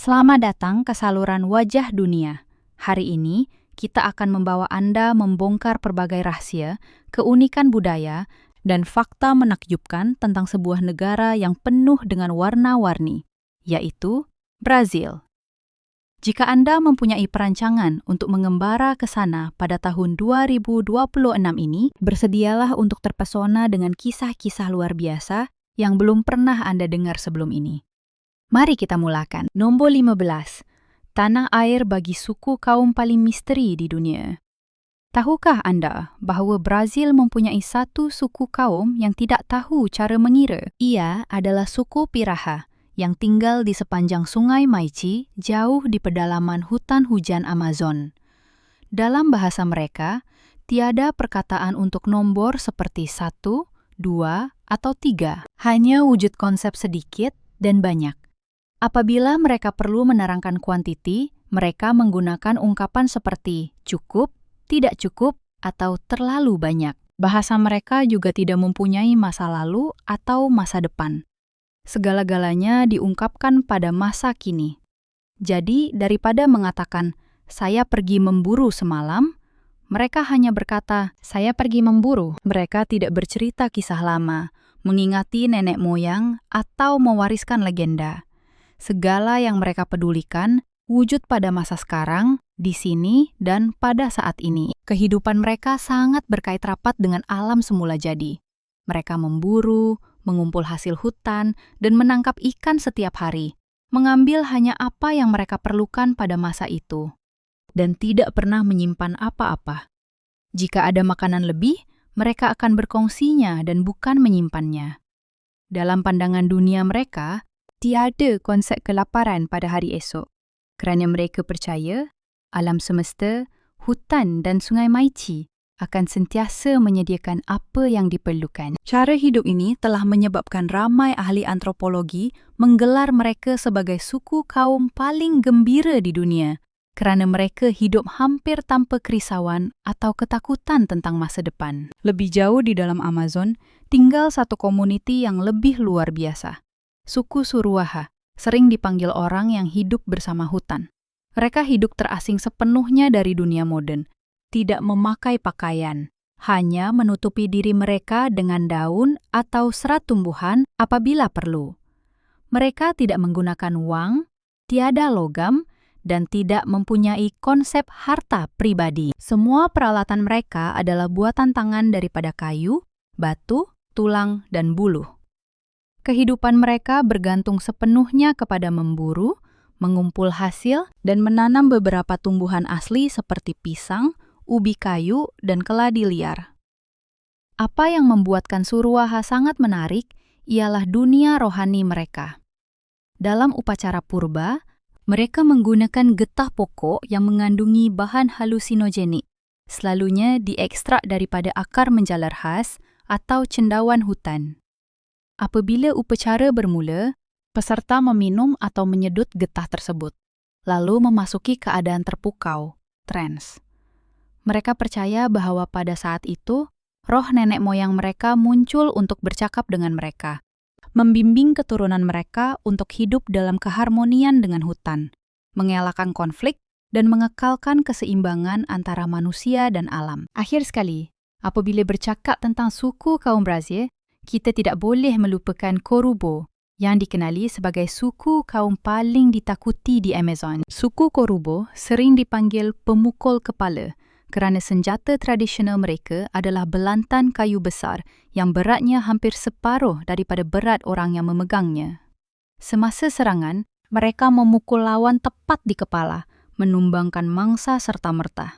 Selamat datang ke saluran Wajah Dunia. Hari ini, kita akan membawa Anda membongkar berbagai rahasia, keunikan budaya, dan fakta menakjubkan tentang sebuah negara yang penuh dengan warna-warni, yaitu Brazil. Jika Anda mempunyai perancangan untuk mengembara ke sana pada tahun 2026 ini, bersedialah untuk terpesona dengan kisah-kisah luar biasa yang belum pernah Anda dengar sebelum ini. Mari kita mulakan. Nombor 15. Tanah air bagi suku kaum paling misteri di dunia. Tahukah Anda bahawa Brazil mempunyai satu suku kaum yang tidak tahu cara mengira? Ia adalah suku Piraha yang tinggal di sepanjang sungai Maici, jauh di pedalaman hutan hujan Amazon. Dalam bahasa mereka, tiada perkataan untuk nombor seperti 1, 2, atau 3. Hanya wujud konsep sedikit dan banyak. Apabila mereka perlu menerangkan kuantiti, mereka menggunakan ungkapan seperti cukup, tidak cukup, atau terlalu banyak. Bahasa mereka juga tidak mempunyai masa lalu atau masa depan. Segala-galanya diungkapkan pada masa kini. Jadi, daripada mengatakan, saya pergi memburu semalam, mereka hanya berkata, saya pergi memburu. Mereka tidak bercerita kisah lama, mengingati nenek moyang, atau mewariskan legenda. Segala yang mereka pedulikan wujud pada masa sekarang, di sini, dan pada saat ini. Kehidupan mereka sangat berkait rapat dengan alam semula jadi. Mereka memburu, mengumpul hasil hutan, dan menangkap ikan setiap hari, mengambil hanya apa yang mereka perlukan pada masa itu, dan tidak pernah menyimpan apa-apa. Jika ada makanan lebih, mereka akan berkongsinya dan bukan menyimpannya. Dalam pandangan dunia mereka, tiada konsep kelaparan pada hari esok, kerana mereka percaya alam semesta, hutan dan sungai Maici akan sentiasa menyediakan apa yang diperlukan. Cara hidup ini telah menyebabkan ramai ahli antropologi menggelar mereka sebagai suku kaum paling gembira di dunia, kerana mereka hidup hampir tanpa kerisauan atau ketakutan tentang masa depan. Lebih jauh di dalam Amazon, tinggal satu komuniti yang lebih luar biasa. Suku Suruaha, sering dipanggil orang yang hidup bersama hutan. Mereka hidup terasing sepenuhnya dari dunia modern, tidak memakai pakaian, hanya menutupi diri mereka dengan daun atau serat tumbuhan apabila perlu. Mereka tidak menggunakan wang, tiada logam, dan tidak mempunyai konsep harta pribadi. Semua peralatan mereka adalah buatan tangan daripada kayu, batu, tulang, dan buluh. Kehidupan mereka bergantung sepenuhnya kepada memburu, mengumpul hasil, dan menanam beberapa tumbuhan asli seperti pisang, ubi kayu, dan keladi liar. Apa yang membuatkan Suruaha sangat menarik ialah dunia rohani mereka. Dalam upacara purba, mereka menggunakan getah pokok yang mengandungi bahan halusinogenik, selalunya diekstrak daripada akar menjalar khas atau cendawan hutan. Apabila upacara bermula, peserta meminum atau menyedut getah tersebut, lalu memasuki keadaan terpukau, trance. Mereka percaya bahawa pada saat itu, roh nenek moyang mereka muncul untuk bercakap dengan mereka, membimbing keturunan mereka untuk hidup dalam keharmonian dengan hutan, mengelakkan konflik, dan mengekalkan keseimbangan antara manusia dan alam. Akhir sekali, apabila bercakap tentang suku kaum Brazil, kita tidak boleh melupakan Korubo, yang dikenali sebagai suku kaum paling ditakuti di Amazon. Suku Korubo sering dipanggil pemukul kepala kerana senjata tradisional mereka adalah belantan kayu besar yang beratnya hampir separuh daripada berat orang yang memegangnya. Semasa serangan, mereka memukul lawan tepat di kepala, menumbangkan mangsa serta-merta.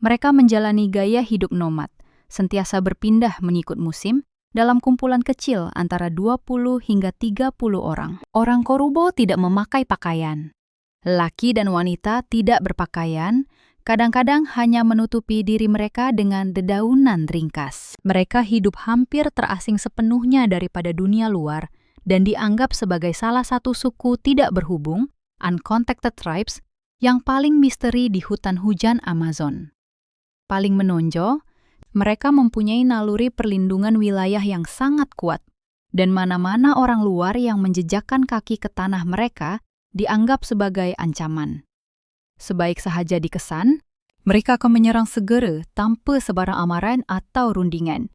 Mereka menjalani gaya hidup nomad, sentiasa berpindah mengikut musim, dalam kumpulan kecil antara 20 hingga 30 orang. Orang Korubo tidak memakai pakaian. Laki dan wanita tidak berpakaian, kadang-kadang hanya menutupi diri mereka dengan dedaunan ringkas. Mereka hidup hampir terasing sepenuhnya daripada dunia luar dan dianggap sebagai salah satu suku tidak berhubung, uncontacted tribes, yang paling misteri di hutan hujan Amazon. Paling menonjol, mereka mempunyai naluri perlindungan wilayah yang sangat kuat, dan mana-mana orang luar yang menjejakkan kaki ke tanah mereka dianggap sebagai ancaman. Sebaik sahaja dikesan, mereka akan menyerang segera tanpa sebarang amaran atau rundingan.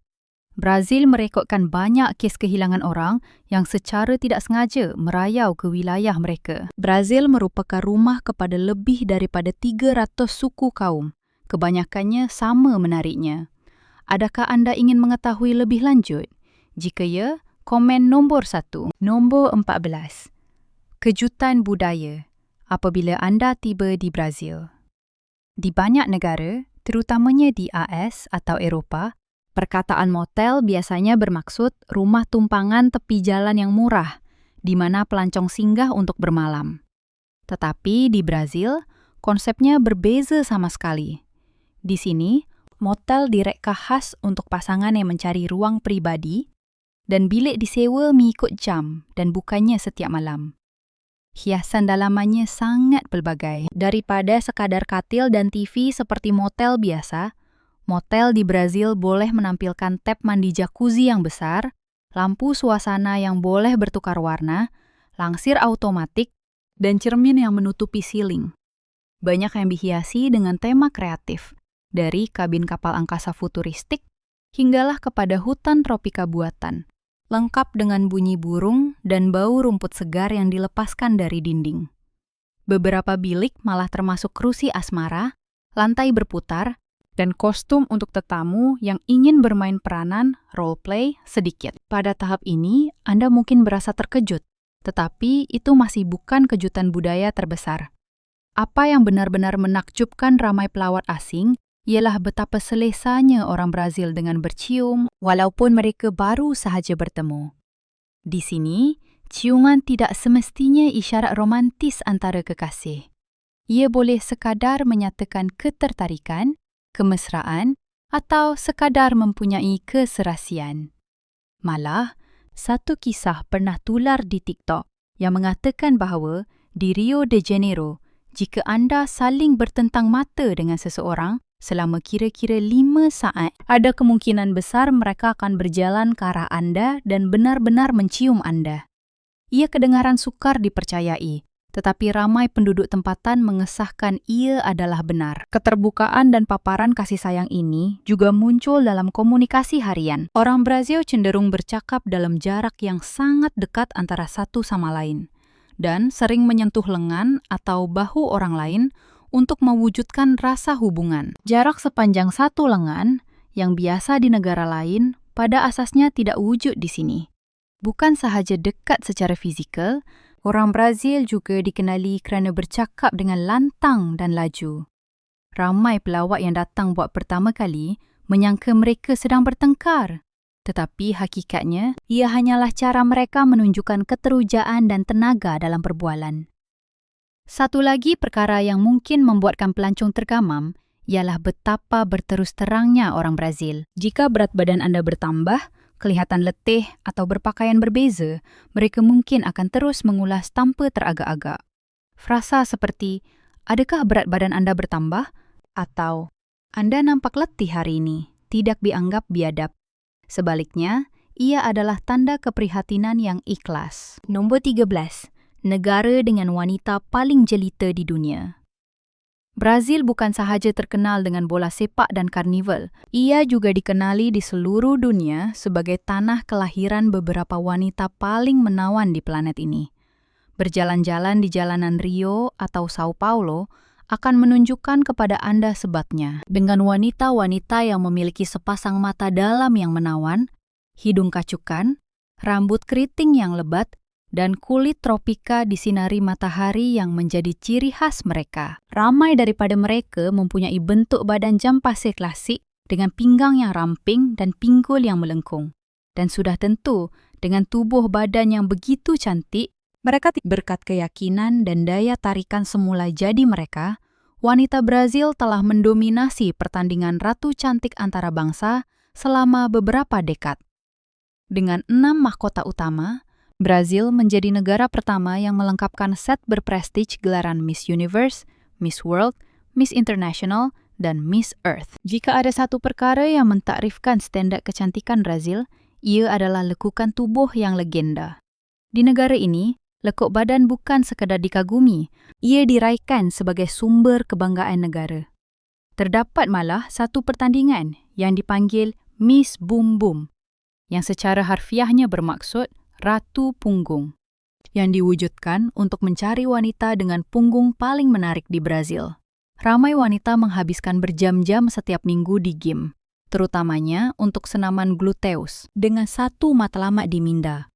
Brazil merekodkan banyak kes kehilangan orang yang secara tidak sengaja merayau ke wilayah mereka. Brazil merupakan rumah kepada lebih daripada 300 suku kaum. Kebanyakannya sama menariknya. Adakah anda ingin mengetahui lebih lanjut? Jika ya, komen nombor 1. Nombor 14. Kejutan budaya apabila anda tiba di Brazil. Di banyak negara, terutamanya di AS atau Eropah, perkataan motel biasanya bermaksud rumah tumpangan tepi jalan yang murah, di mana pelancong singgah untuk bermalam. Tetapi di Brazil, konsepnya berbeza sama sekali. Di sini, motel direka khas untuk pasangan yang mencari ruang pribadi, dan bilik disewa mengikut jam dan bukannya setiap malam. Hiasan dalamannya sangat pelbagai. Daripada sekadar katil dan TV seperti motel biasa, motel di Brazil boleh menampilkan tap mandi jacuzzi yang besar, lampu suasana yang boleh bertukar warna, langsir automatik, dan cermin yang menutupi siling. Banyak yang dihiasi dengan tema kreatif, dari kabin kapal angkasa futuristik hinggalah kepada hutan tropika buatan, lengkap dengan bunyi burung dan bau rumput segar yang dilepaskan dari dinding. Beberapa bilik malah termasuk kerusi asmara, lantai berputar, dan kostum untuk tetamu yang ingin bermain peranan role play sedikit. Pada tahap ini, Anda mungkin berasa terkejut, tetapi itu masih bukan kejutan budaya terbesar. Apa yang benar-benar menakjubkan ramai pelawat asing ialah betapa selesanya orang Brazil dengan bercium walaupun mereka baru sahaja bertemu. Di sini, ciuman tidak semestinya isyarat romantis antara kekasih. Ia boleh sekadar menyatakan ketertarikan, kemesraan, atau sekadar mempunyai keserasian. Malah, satu kisah pernah tular di TikTok yang mengatakan bahawa di Rio de Janeiro, jika anda saling bertentang mata dengan seseorang selama kira-kira 5 saat, ada kemungkinan besar mereka akan berjalan ke arah anda dan benar-benar mencium anda. Ia kedengaran sukar dipercayai, tetapi ramai penduduk tempatan mengesahkan ia adalah benar. Keterbukaan dan paparan kasih sayang ini juga muncul dalam komunikasi harian. Orang Brazil cenderung bercakap dalam jarak yang sangat dekat antara satu sama lain, dan sering menyentuh lengan atau bahu orang lain untuk mewujudkan rasa hubungan. Jarak sepanjang satu lengan, yang biasa di negara lain, pada asasnya tidak wujud di sini. Bukan sahaja dekat secara fizikal, orang Brazil juga dikenali kerana bercakap dengan lantang dan laju. Ramai pelawat yang datang buat pertama kali menyangka mereka sedang bertengkar. Tetapi hakikatnya, ia hanyalah cara mereka menunjukkan keterujaan dan tenaga dalam perbualan. Satu lagi perkara yang mungkin membuatkan pelancong tergamam ialah betapa berterus terangnya orang Brazil. Jika berat badan anda bertambah, kelihatan letih atau berpakaian berbeza, mereka mungkin akan terus mengulas tanpa teragak-agak. Frasa seperti, adakah berat badan anda bertambah? Atau, anda nampak letih hari ini, tidak dianggap biadab. Sebaliknya, ia adalah tanda keprihatinan yang ikhlas. Nombor 13. Negara dengan wanita paling jelita di dunia. Brazil bukan sahaja terkenal dengan bola sepak dan karnival, ia juga dikenali di seluruh dunia sebagai tanah kelahiran beberapa wanita paling menawan di planet ini. Berjalan-jalan di jalanan Rio atau Sao Paulo akan menunjukkan kepada anda sebabnya. Dengan wanita-wanita yang memiliki sepasang mata dalam yang menawan, hidung kacukan, rambut keriting yang lebat, dan kulit tropika disinari matahari yang menjadi ciri khas mereka. Ramai daripada mereka mempunyai bentuk badan jam pasir klasik dengan pinggang yang ramping dan pinggul yang melengkung. Dan sudah tentu, dengan tubuh badan yang begitu cantik, mereka berkat keyakinan dan daya tarikan semula jadi mereka, wanita Brazil telah mendominasi pertandingan ratu cantik antara bangsa selama beberapa dekad. Dengan 6 mahkota utama, Brazil menjadi negara pertama yang melengkapkan set berprestij gelaran Miss Universe, Miss World, Miss International, dan Miss Earth. Jika ada satu perkara yang mentakrifkan standar kecantikan Brazil, ia adalah lekukan tubuh yang legenda. Di negara ini, lekuk badan bukan sekadar dikagumi, ia diraihkan sebagai sumber kebanggaan negara. Terdapat malah satu pertandingan yang dipanggil Miss Boom Boom, yang secara harfiahnya bermaksud Ratu Punggung, yang diwujudkan untuk mencari wanita dengan punggung paling menarik di Brazil. Ramai wanita menghabiskan berjam-jam setiap minggu di gym, terutamanya untuk senaman gluteus dengan satu matlamat di minda,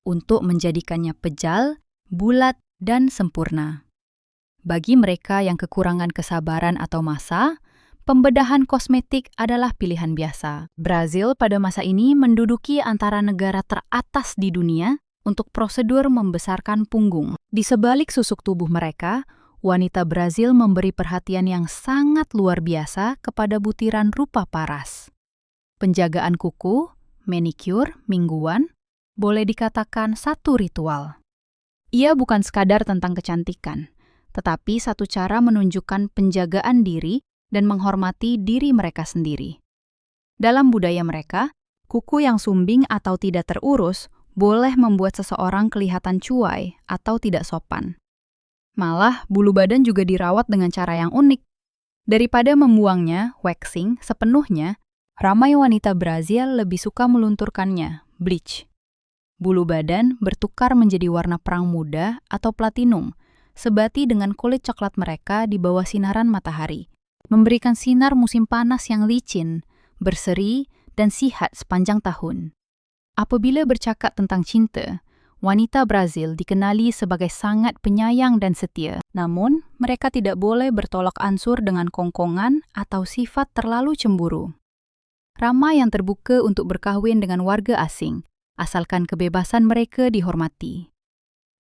untuk menjadikannya pejal, bulat, dan sempurna. Bagi mereka yang kekurangan kesabaran atau masa, pembedahan kosmetik adalah pilihan biasa. Brazil pada masa ini menduduki antara negara teratas di dunia untuk prosedur membesarkan punggung. Di sebalik susuk tubuh mereka, wanita Brazil memberi perhatian yang sangat luar biasa kepada butiran rupa paras. Penjagaan kuku, manicure, mingguan, boleh dikatakan satu ritual. Ia bukan sekadar tentang kecantikan, tetapi satu cara menunjukkan penjagaan diri dan menghormati diri mereka sendiri. Dalam budaya mereka, kuku yang sumbing atau tidak terurus boleh membuat seseorang kelihatan cuai atau tidak sopan. Malah, bulu badan juga dirawat dengan cara yang unik. Daripada membuangnya, waxing, sepenuhnya, ramai wanita Brazil lebih suka melunturkannya, bleach. Bulu badan bertukar menjadi warna perang muda atau platinum, sebati dengan kulit coklat mereka di bawah sinaran matahari, memberikan sinar musim panas yang licin, berseri, dan sihat sepanjang tahun. Apabila bercakap tentang cinta, wanita Brazil dikenali sebagai sangat penyayang dan setia. Namun, mereka tidak boleh bertolak ansur dengan kongkongan atau sifat terlalu cemburu. Ramai yang terbuka untuk berkahwin dengan warga asing, asalkan kebebasan mereka dihormati.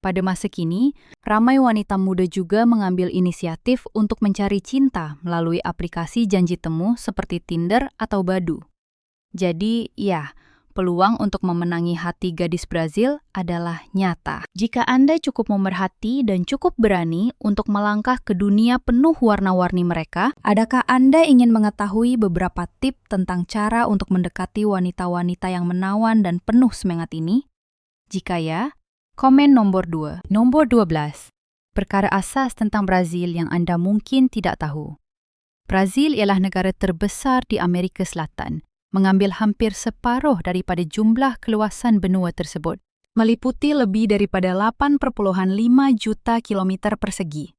Pada masa kini, ramai wanita muda juga mengambil inisiatif untuk mencari cinta melalui aplikasi janji temu seperti Tinder atau Badoo. Jadi, ya, peluang untuk memenangi hati gadis Brazil adalah nyata. Jika Anda cukup memerhati dan cukup berani untuk melangkah ke dunia penuh warna-warni mereka, adakah Anda ingin mengetahui beberapa tip tentang cara untuk mendekati wanita-wanita yang menawan dan penuh semangat ini? Jika ya, komen nomor 2. Nomor 12. Perkara asas tentang Brazil yang Anda mungkin tidak tahu. Brazil ialah negara terbesar di Amerika Selatan, mengambil hampir separuh daripada jumlah keluasan benua tersebut, meliputi lebih daripada 8,5 juta kilometer persegi.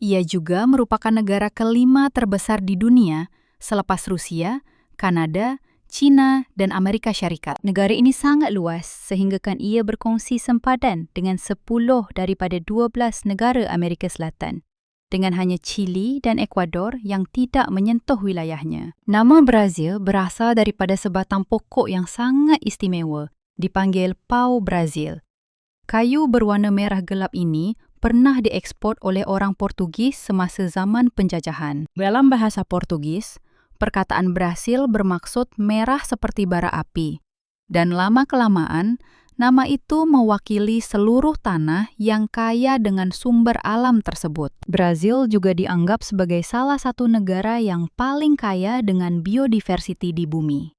Ia juga merupakan negara kelima terbesar di dunia selepas Rusia, Kanada, China, dan Amerika Syarikat. Negara ini sangat luas sehinggakan ia berkongsi sempadan dengan 10 daripada 12 negara Amerika Selatan, dengan hanya Chili dan Ekuador yang tidak menyentuh wilayahnya. Nama Brazil berasal daripada sebatang pokok yang sangat istimewa, dipanggil pau Brazil. Kayu berwarna merah gelap ini pernah diekspor oleh orang Portugis semasa zaman penjajahan. Dalam bahasa Portugis, perkataan Brazil bermaksud merah seperti bara api, dan lama-kelamaan, nama itu mewakili seluruh tanah yang kaya dengan sumber alam tersebut. Brazil juga dianggap sebagai salah satu negara yang paling kaya dengan biodiversity di bumi.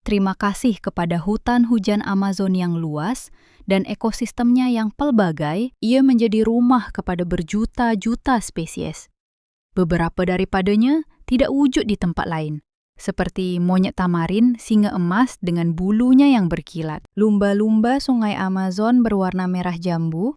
Terima kasih kepada hutan hujan Amazon yang luas dan ekosistemnya yang pelbagai, ia menjadi rumah kepada berjuta-juta spesies. Beberapa daripadanya tidak wujud di tempat lain, seperti monyet tamarin singa emas dengan bulunya yang berkilat, lumba-lumba sungai Amazon berwarna merah jambu,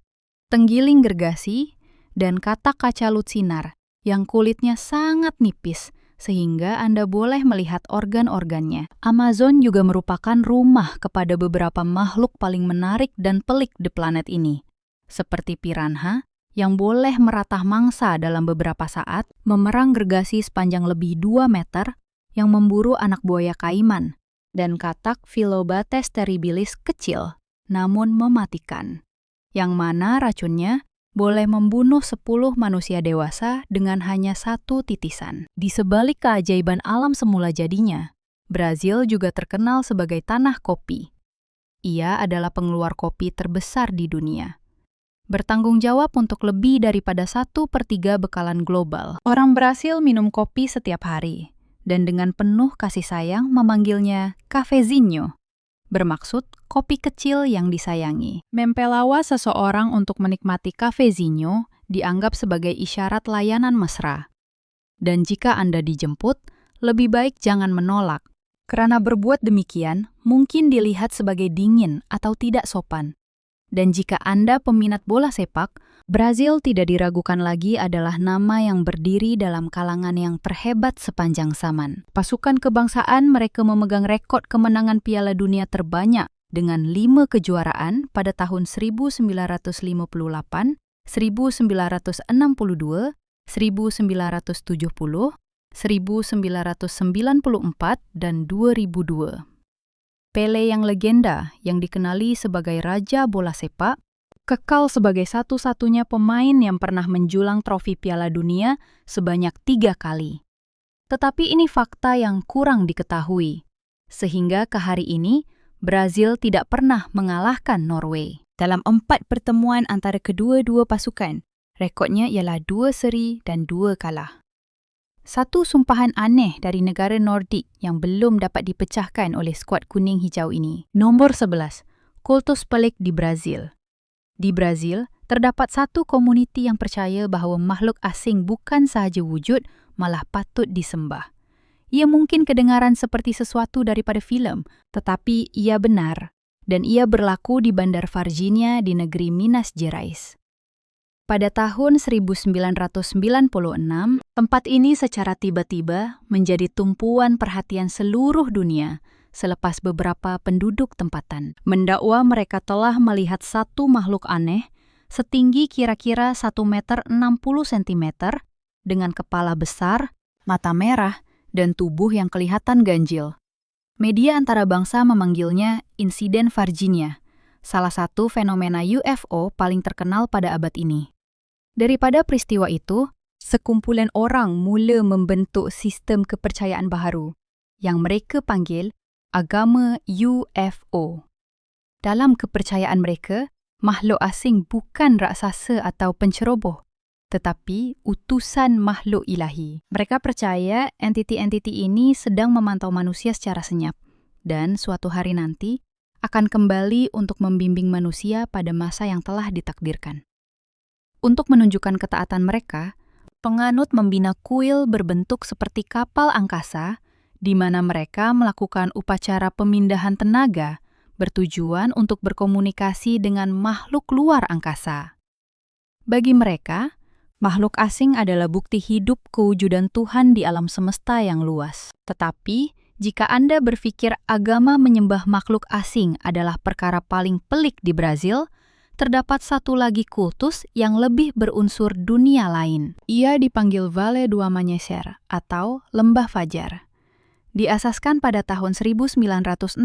tenggiling gergasi, dan katak kaca lutsinar yang kulitnya sangat nipis sehingga Anda boleh melihat organ-organnya. Amazon juga merupakan rumah kepada beberapa makhluk paling menarik dan pelik di planet ini, seperti piranha yang boleh meratah mangsa dalam beberapa saat, memerang gergasi sepanjang lebih 2 meter, yang memburu anak buaya kaiman, dan katak Phyllobates terribilis kecil, namun mematikan, yang mana racunnya boleh membunuh 10 manusia dewasa dengan hanya 1 titisan. Di sebalik keajaiban alam semula jadinya, Brazil juga terkenal sebagai tanah kopi. Ia adalah pengeluar kopi terbesar di dunia, bertanggung jawab untuk lebih daripada 1/3 bekalan global. Orang Brasil minum kopi setiap hari, dan dengan penuh kasih sayang memanggilnya cafezinho. bermaksud kopi kecil yang disayangi. Mempelawa seseorang untuk menikmati cafezinho dianggap sebagai isyarat layanan mesra. Dan jika Anda dijemput, lebih baik jangan menolak, karena berbuat demikian mungkin dilihat sebagai dingin atau tidak sopan. Dan jika Anda peminat bola sepak, Brazil tidak diragukan lagi adalah nama yang berdiri dalam kalangan yang terhebat sepanjang zaman. Pasukan kebangsaan mereka memegang rekod kemenangan Piala Dunia terbanyak dengan 5 kejuaraan pada tahun 1958, 1962, 1970, 1994, dan 2002. Pele yang legenda, yang dikenali sebagai Raja Bola Sepak, kekal sebagai satu-satunya pemain yang pernah menjulang trofi Piala Dunia sebanyak 3 kali. Tetapi ini fakta yang kurang diketahui, sehingga ke hari ini Brazil tidak pernah mengalahkan Norway. Dalam 4 pertemuan antara kedua-dua pasukan, rekodnya ialah 2 seri dan 2 kalah. Satu sumpahan aneh dari negara Nordik yang belum dapat dipecahkan oleh skuad kuning hijau ini. Nombor 11, kultus pelik di Brazil. Di Brazil, terdapat satu komuniti yang percaya bahawa makhluk asing bukan sahaja wujud, malah patut disembah. Ia mungkin kedengaran seperti sesuatu daripada filem, tetapi ia benar, dan ia berlaku di Bandar Varginha di negeri Minas Gerais. Pada tahun 1996, tempat ini secara tiba-tiba menjadi tumpuan perhatian seluruh dunia selepas beberapa penduduk tempatan mendakwa mereka telah melihat satu makhluk aneh setinggi kira-kira 1,60 meter dengan kepala besar, mata merah, dan tubuh yang kelihatan ganjil. Media antarabangsa memanggilnya insiden Varginha, salah satu fenomena UFO paling terkenal pada abad ini. Daripada peristiwa itu, sekumpulan orang mula membentuk sistem kepercayaan baharu yang mereka panggil agama UFO. Dalam kepercayaan mereka, makhluk asing bukan raksasa atau penceroboh, tetapi utusan makhluk ilahi. Mereka percaya entiti-entiti ini sedang memantau manusia secara senyap dan suatu hari nanti akan kembali untuk membimbing manusia pada masa yang telah ditakdirkan. Untuk menunjukkan ketaatan mereka, penganut membina kuil berbentuk seperti kapal angkasa di mana mereka melakukan upacara pemindahan tenaga bertujuan untuk berkomunikasi dengan makhluk luar angkasa. Bagi mereka, makhluk asing adalah bukti hidup kewujudan Tuhan di alam semesta yang luas. Tetapi, jika Anda berpikir agama menyembah makhluk asing adalah perkara paling pelik di Brazil, terdapat satu lagi kultus yang lebih berunsur dunia lain. Ia dipanggil Vale do Amanhecer atau Lembah Fajar. Diasaskan pada tahun 1969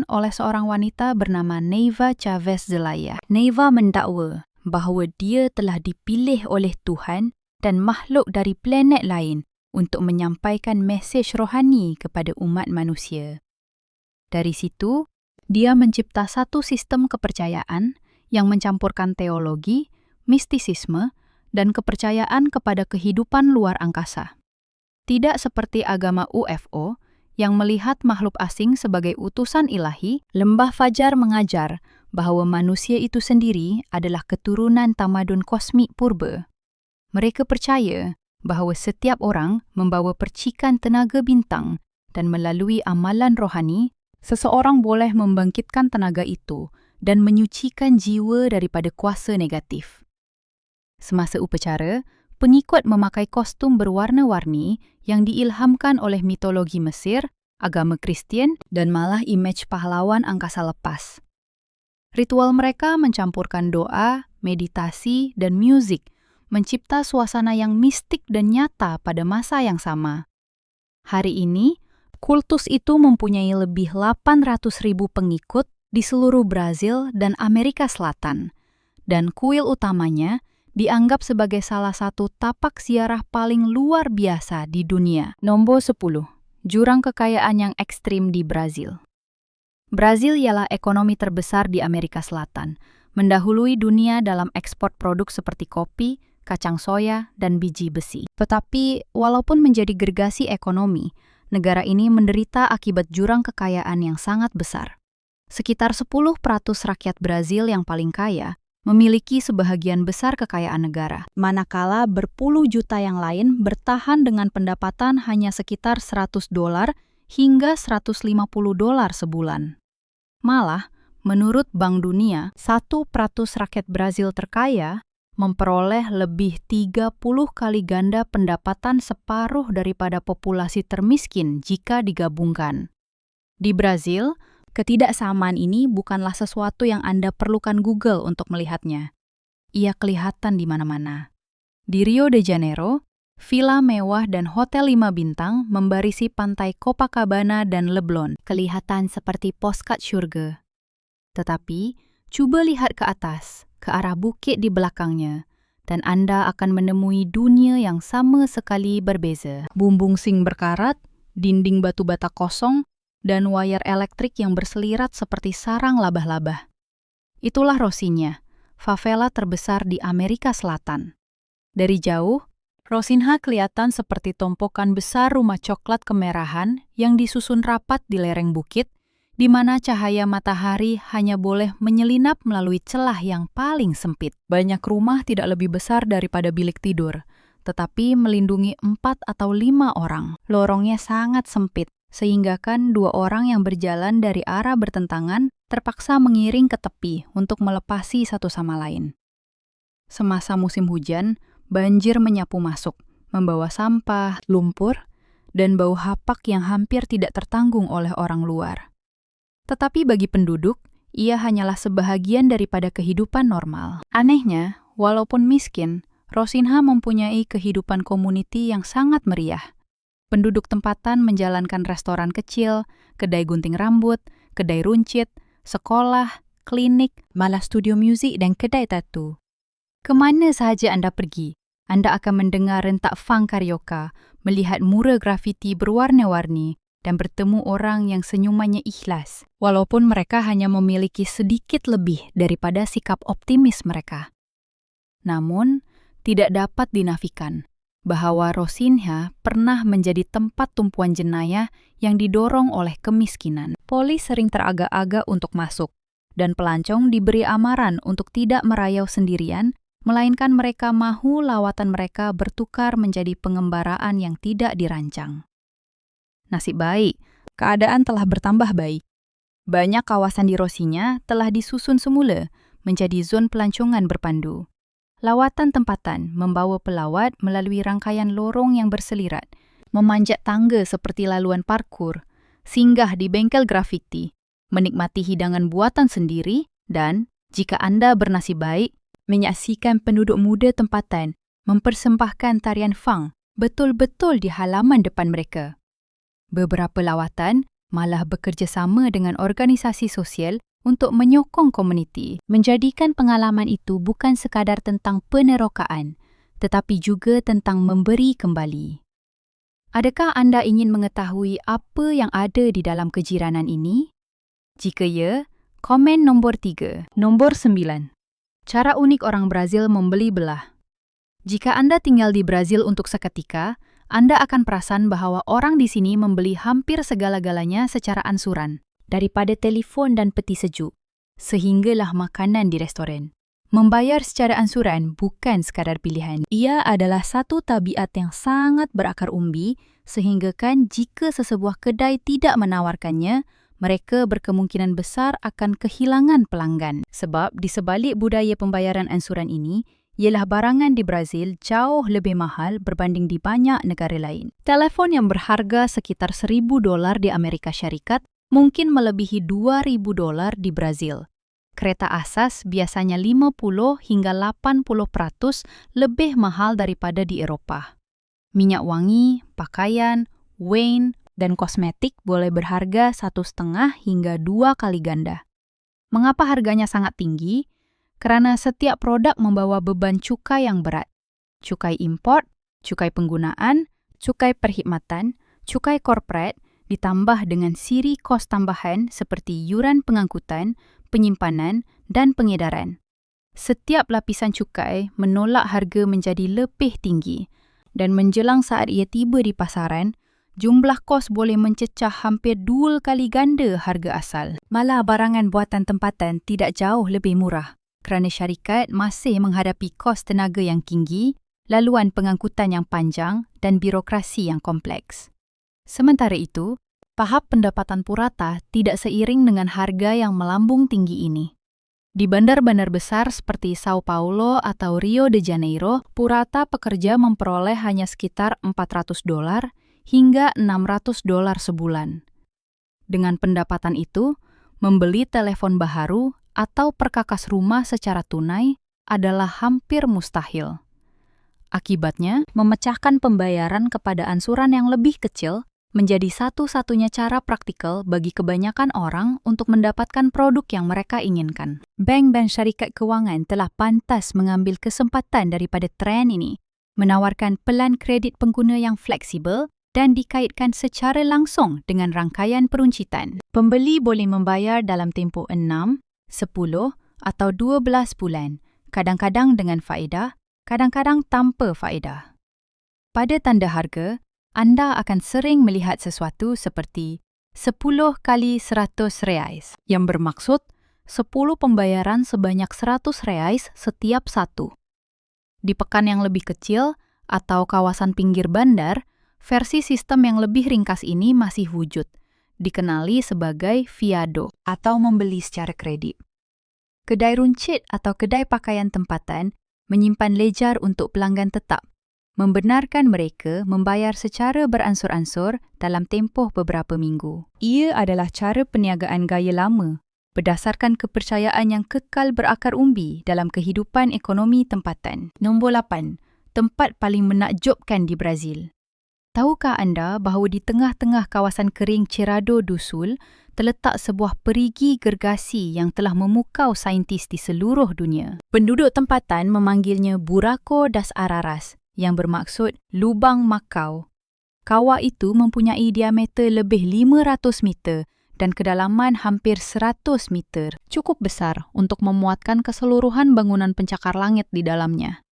oleh seorang wanita bernama Neiva Chavez Zelaya. Neiva mendakwa bahawa dia telah dipilih oleh Tuhan dan makhluk dari planet lain untuk menyampaikan mesej rohani kepada umat manusia. Dari situ, dia mencipta satu sistem kepercayaan yang mencampurkan teologi, mistisisme, dan kepercayaan kepada kehidupan luar angkasa. Tidak seperti agama UFO yang melihat makhluk asing sebagai utusan ilahi, Lembah Fajar mengajar bahawa manusia itu sendiri adalah keturunan tamadun kosmik purba. Mereka percaya bahawa setiap orang membawa percikan tenaga bintang dan melalui amalan rohani, seseorang boleh membangkitkan tenaga itu dan menyucikan jiwa daripada kuasa negatif. Semasa upacara, pengikut memakai kostum berwarna-warni yang diilhamkan oleh mitologi Mesir, agama Kristian, dan malah imej pahlawan angkasa lepas. Ritual mereka mencampurkan doa, meditasi, dan muzik, mencipta suasana yang mistik dan nyata pada masa yang sama. Hari ini, kultus itu mempunyai lebih 800.000 pengikut di seluruh Brazil dan Amerika Selatan, dan kuil utamanya dianggap sebagai salah satu tapak ziarah paling luar biasa di dunia. Nombor 10. Jurang kekayaan yang ekstrim di Brazil. Brazil ialah ekonomi terbesar di Amerika Selatan, mendahului dunia dalam ekspor produk seperti kopi, kacang soya, dan biji besi. Tetapi, walaupun menjadi gergasi ekonomi, negara ini menderita akibat jurang kekayaan yang sangat besar. Sekitar 10% rakyat Brazil yang paling kaya memiliki sebahagian besar kekayaan negara, manakala berpuluh juta yang lain bertahan dengan pendapatan hanya sekitar $100 hingga $150 sebulan. Malah, menurut Bank Dunia, 1% rakyat Brazil terkaya memperoleh lebih 30 kali ganda pendapatan separuh daripada populasi termiskin jika digabungkan. Di Brazil, ketidaksamaan ini bukanlah sesuatu yang Anda perlukan Google untuk melihatnya. Ia kelihatan di mana-mana. Di Rio de Janeiro, villa mewah dan hotel 5 bintang membarisi pantai Copacabana dan Leblon, kelihatan seperti postcard surga. Tetapi, coba lihat ke atas, ke arah bukit di belakangnya, dan Anda akan menemui dunia yang sama sekali berbeza. Bumbung sing berkarat, dinding batu bata kosong, dan wayar elektrik yang berselirat seperti sarang labah-labah. Itulah Rocinha, favela terbesar di Amerika Selatan. Dari jauh, Rocinha kelihatan seperti tumpukan besar rumah coklat kemerahan yang disusun rapat di lereng bukit, di mana cahaya matahari hanya boleh menyelinap melalui celah yang paling sempit. Banyak rumah tidak lebih besar daripada bilik tidur, tetapi melindungi 4 atau 5 orang. Lorongnya sangat sempit, sehingga kan 2 orang yang berjalan dari arah bertentangan terpaksa mengiring ke tepi untuk melepasi satu sama lain. Semasa musim hujan, banjir menyapu masuk, membawa sampah, lumpur, dan bau hapak yang hampir tidak tertanggung oleh orang luar. Tetapi bagi penduduk, ia hanyalah sebahagian daripada kehidupan normal. Anehnya, walaupun miskin, Rocinha mempunyai kehidupan komuniti yang sangat meriah. Penduduk tempatan menjalankan restoran kecil, kedai gunting rambut, kedai runcit, sekolah, klinik, malah studio musik dan kedai tattoo. Kemana sahaja Anda pergi, Anda akan mendengar rentak funk karaoke, melihat mural grafiti berwarna-warni, dan bertemu orang yang senyumannya ikhlas, walaupun mereka hanya memiliki sedikit lebih daripada sikap optimis mereka. Namun, tidak dapat dinafikan bahwa Rocinha pernah menjadi tempat tumpuan jenayah yang didorong oleh kemiskinan. Polis sering teragak-agak untuk masuk, dan pelancong diberi amaran untuk tidak merayau sendirian, melainkan mereka mahu lawatan mereka bertukar menjadi pengembaraan yang tidak dirancang. Nasib baik, keadaan telah bertambah baik. Banyak kawasan di Rocinha telah disusun semula menjadi zon pelancongan berpandu. Lawatan tempatan membawa pelawat melalui rangkaian lorong yang berselirat, memanjat tangga seperti laluan parkur, singgah di bengkel grafiti, menikmati hidangan buatan sendiri, dan, jika Anda bernasib baik, menyaksikan penduduk muda tempatan mempersembahkan tarian funk betul-betul di halaman depan mereka. Beberapa lawatan malah bekerjasama dengan organisasi sosial untuk menyokong komuniti, menjadikan pengalaman itu bukan sekadar tentang penerokaan, tetapi juga tentang memberi kembali. Adakah Anda ingin mengetahui apa yang ada di dalam kejiranan ini? Jika ya, komen nombor 3. Nombor 9. Cara unik orang Brazil membeli belah. Jika Anda tinggal di Brazil untuk seketika, Anda akan perasan bahwa orang di sini membeli hampir segala-galanya secara ansuran, daripada telefon dan peti sejuk, sehinggalah makanan di restoran. Membayar secara ansuran bukan sekadar pilihan. Ia adalah satu tabiat yang sangat berakar umbi, sehingga kan jika sesebuah kedai tidak menawarkannya, mereka berkemungkinan besar akan kehilangan pelanggan. Sebab di sebalik budaya pembayaran ansuran ini, ialah barangan di Brazil jauh lebih mahal berbanding di banyak negara lain. Telefon yang berharga sekitar $1,000 di Amerika Syarikat mungkin melebihi $2,000 di Brazil. Kereta asas biasanya 50 hingga 80% lebih mahal daripada di Eropah. Minyak wangi, pakaian, wine, dan kosmetik boleh berharga 1,5 hingga 2 kali ganda. Mengapa harganya sangat tinggi? Kerana setiap produk membawa beban cukai yang berat. Cukai import, cukai penggunaan, cukai perkhidmatan, cukai korporat, ditambah dengan siri kos tambahan seperti yuran pengangkutan, penyimpanan, dan pengedaran. Setiap lapisan cukai menolak harga menjadi lebih tinggi, dan menjelang saat ia tiba di pasaran, jumlah kos boleh mencecah hampir 2 kali ganda harga asal. Malah barangan buatan tempatan tidak jauh lebih murah kerana syarikat masih menghadapi kos tenaga yang tinggi, laluan pengangkutan yang panjang dan birokrasi yang kompleks. Sementara itu, tahap pendapatan purata tidak seiring dengan harga yang melambung tinggi ini. Di bandar-bandar besar seperti Sao Paulo atau Rio de Janeiro, purata pekerja memperoleh hanya sekitar $400 hingga $600 sebulan. Dengan pendapatan itu, membeli telepon baharu atau perkakas rumah secara tunai adalah hampir mustahil. Akibatnya, memecahkan pembayaran kepada ansuran yang lebih kecil menjadi satu-satunya cara praktikal bagi kebanyakan orang untuk mendapatkan produk yang mereka inginkan. Bank dan syarikat kewangan telah pantas mengambil kesempatan daripada tren ini, menawarkan pelan kredit pengguna yang fleksibel dan dikaitkan secara langsung dengan rangkaian peruncitan. Pembeli boleh membayar dalam tempoh 6, 10 atau 12 bulan, kadang-kadang dengan faedah, kadang-kadang tanpa faedah. Pada tanda harga, anda akan sering melihat sesuatu seperti 10 kali R100, yang bermaksud 10 pembayaran sebanyak R100 setiap satu. Di pekan yang lebih kecil atau kawasan pinggir bandar, versi sistem yang lebih ringkas ini masih wujud, dikenali sebagai fiado atau membeli secara kredit. Kedai runcit atau kedai pakaian tempatan menyimpan ledger untuk pelanggan tetap, membenarkan mereka membayar secara beransur-ansur dalam tempoh beberapa minggu. Ia adalah cara perniagaan gaya lama, berdasarkan kepercayaan yang kekal berakar umbi dalam kehidupan ekonomi tempatan. Nombor 8. Tempat paling menakjubkan di Brazil. Tahukah anda bahawa di tengah-tengah kawasan kering Cerrado do Sul terletak sebuah perigi gergasi yang telah memukau saintis di seluruh dunia? Penduduk tempatan memanggilnya Buraco das Araras, yang bermaksud lubang makau. Kawah itu mempunyai diameter lebih 500 meter dan kedalaman hampir 100 meter. Cukup besar untuk memuatkan keseluruhan bangunan pencakar langit di dalamnya.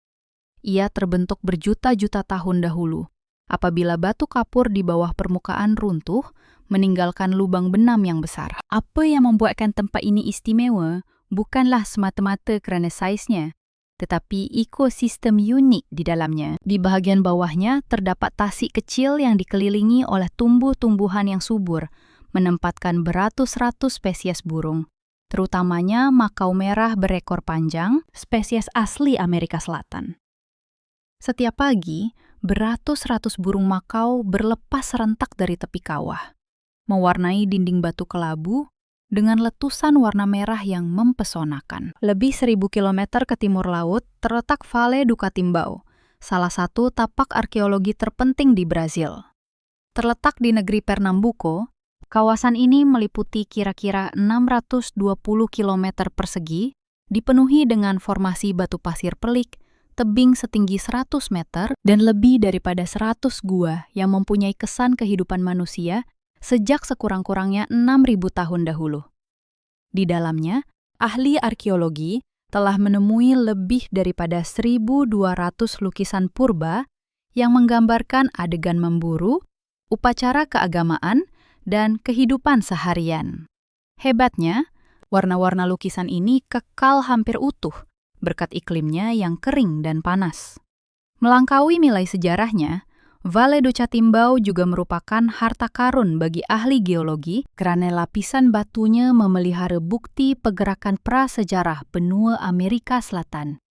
Ia terbentuk berjuta-juta tahun dahulu, apabila batu kapur di bawah permukaan runtuh, meninggalkan lubang benam yang besar. Apa yang membuatkan tempat ini istimewa bukanlah semata-mata kerana saiznya, tetapi ekosistem unik di dalamnya. Di bahagian bawahnya terdapat tasik kecil yang dikelilingi oleh tumbuh-tumbuhan yang subur, menempatkan beratus-ratus spesies burung, terutamanya makau merah berekor panjang, spesies asli Amerika Selatan. Setiap pagi, beratus-ratus burung makau berlepas serentak dari tepi kawah, mewarnai dinding batu kelabu dengan letusan warna merah yang mempesonakan. Lebih 1.000 kilometer ke timur laut terletak Vale do Catimbau, salah satu tapak arkeologi terpenting di Brazil. Terletak di negeri Pernambuco, kawasan ini meliputi kira-kira 620 kilometer persegi, dipenuhi dengan formasi batu pasir pelik, tebing setinggi 100 meter, dan lebih daripada 100 gua yang mempunyai kesan kehidupan manusia sejak sekurang-kurangnya 6.000 tahun dahulu. Di dalamnya, ahli arkeologi telah menemui lebih daripada 1.200 lukisan purba yang menggambarkan adegan memburu, upacara keagamaan, dan kehidupan seharian. Hebatnya, warna-warna lukisan ini kekal hampir utuh berkat iklimnya yang kering dan panas. Melangkaui nilai sejarahnya, Vale do Catimbau juga merupakan harta karun bagi ahli geologi kerana lapisan batunya memelihara bukti pergerakan prasejarah benua Amerika Selatan.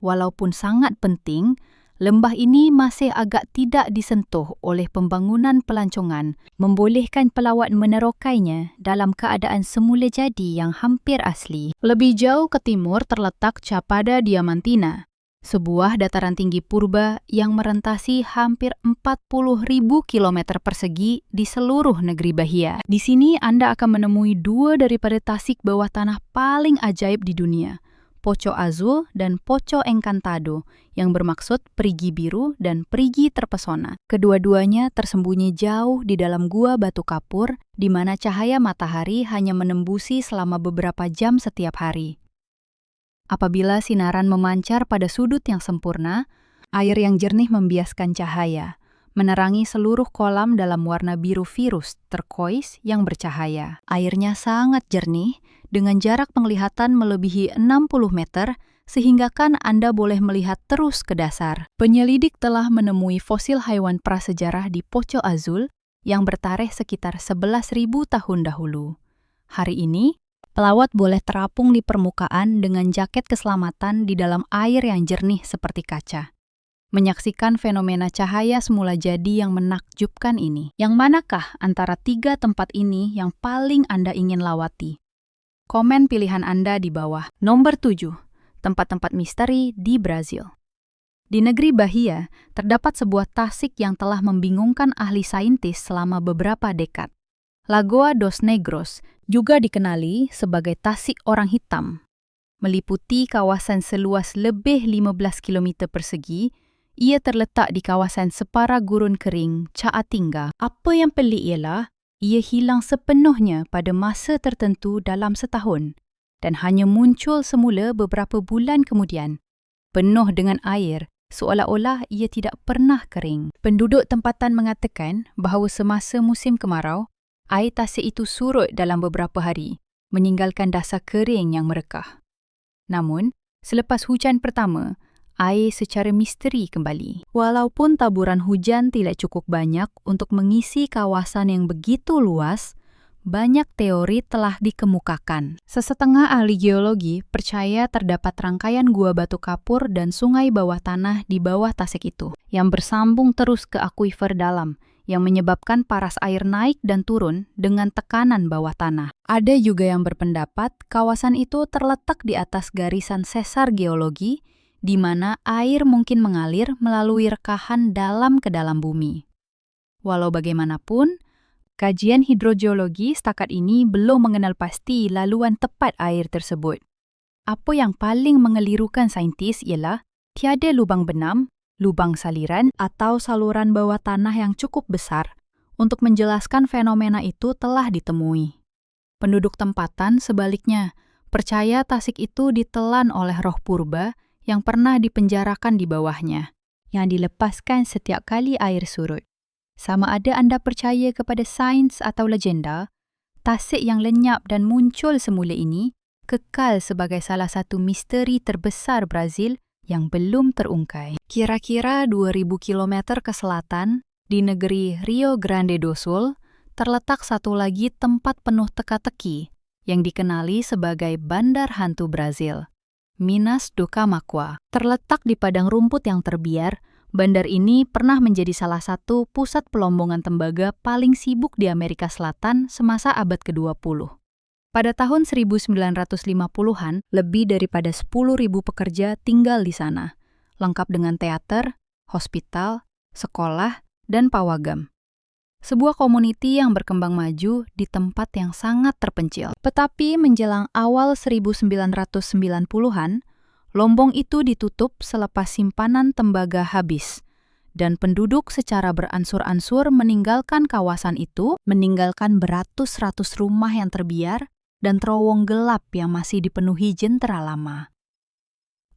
Walaupun sangat penting, lembah ini masih agak tidak disentuh oleh pembangunan pelancongan, membolehkan pelawat menerokainya dalam keadaan semula jadi yang hampir asli. Lebih jauh ke timur terletak Chapada Diamantina, sebuah dataran tinggi purba yang merentasi hampir 40.000 kilometer persegi di seluruh negeri Bahia. Di sini Anda akan menemui dua daripada tasik bawah tanah paling ajaib di dunia, Poco Azul dan Poco Encantado, yang bermaksud perigi biru dan perigi terpesona. Kedua-duanya tersembunyi jauh di dalam gua batu kapur, di mana cahaya matahari hanya menembusi selama beberapa jam setiap hari. Apabila sinaran memancar pada sudut yang sempurna, air yang jernih membiaskan cahaya, menerangi seluruh kolam dalam warna biru virus turquoise yang bercahaya. Airnya sangat jernih, dengan jarak penglihatan melebihi 60 meter, sehingga kan Anda boleh melihat terus ke dasar. Penyelidik telah menemui fosil haiwan prasejarah di Poco Azul yang bertarikh sekitar 11.000 tahun dahulu. Hari ini, pelawat boleh terapung di permukaan dengan jaket keselamatan di dalam air yang jernih seperti kaca. Menyaksikan fenomena cahaya semula jadi yang menakjubkan ini. Yang manakah antara 3 tempat ini yang paling Anda ingin lawati? Komen pilihan Anda di bawah. Nomor 7. Tempat-tempat misteri di Brazil. Di negeri Bahia, terdapat sebuah tasik yang telah membingungkan ahli saintis selama beberapa dekad. Lagoa dos Negros juga dikenali sebagai tasik orang hitam. Meliputi kawasan seluas lebih 15 km persegi, ia terletak di kawasan separa gurun kering Caatinga. Apa yang pelik ialah, ia hilang sepenuhnya pada masa tertentu dalam setahun dan hanya muncul semula beberapa bulan kemudian, penuh dengan air, seolah-olah ia tidak pernah kering. Penduduk tempatan mengatakan bahawa semasa musim kemarau, air tasik itu surut dalam beberapa hari, meninggalkan dasar kering yang merekah. Namun, selepas hujan pertama, air secara misteri kembali. Walaupun taburan hujan tidak cukup banyak untuk mengisi kawasan yang begitu luas, banyak teori telah dikemukakan. Sesetengah ahli geologi percaya terdapat rangkaian gua batu kapur dan sungai bawah tanah di bawah tasik itu, yang bersambung terus ke akuifer dalam, yang menyebabkan paras air naik dan turun dengan tekanan bawah tanah. Ada juga yang berpendapat kawasan itu terletak di atas garisan sesar geologi, di mana air mungkin mengalir melalui rekahan dalam ke dalam bumi. Walau bagaimanapun, kajian hidrogeologi setakat ini belum mengenal pasti laluan tepat air tersebut. Apa yang paling mengelirukan saintis ialah tiada lubang benam, lubang saliran atau saluran bawah tanah yang cukup besar untuk menjelaskan fenomena itu telah ditemui. Penduduk tempatan sebaliknya percaya tasik itu ditelan oleh roh purba yang pernah dipenjarakan di bawahnya, yang dilepaskan setiap kali air surut. Sama ada Anda percaya kepada sains atau legenda, tasik yang lenyap dan muncul semula ini kekal sebagai salah satu misteri terbesar Brazil yang belum terungkai. Kira-kira 2.000 km ke selatan, di negeri Rio Grande do Sul, terletak satu lagi tempat penuh teka-teki yang dikenali sebagai Bandar Hantu Brazil, Minas do Camaquã. Terletak di padang rumput yang terbiar, bandar ini pernah menjadi salah satu pusat pelombongan tembaga paling sibuk di Amerika Selatan semasa abad ke-20. Pada tahun 1950-an, lebih daripada 10.000 pekerja tinggal di sana, lengkap dengan teater, hospital, sekolah, dan pawagam. Sebuah komuniti yang berkembang maju di tempat yang sangat terpencil. Tetapi menjelang awal 1990-an, lombong itu ditutup selepas simpanan tembaga habis, dan penduduk secara beransur-ansur meninggalkan kawasan itu, meninggalkan beratus-ratus rumah yang terbiar dan terowong gelap yang masih dipenuhi jentera lama.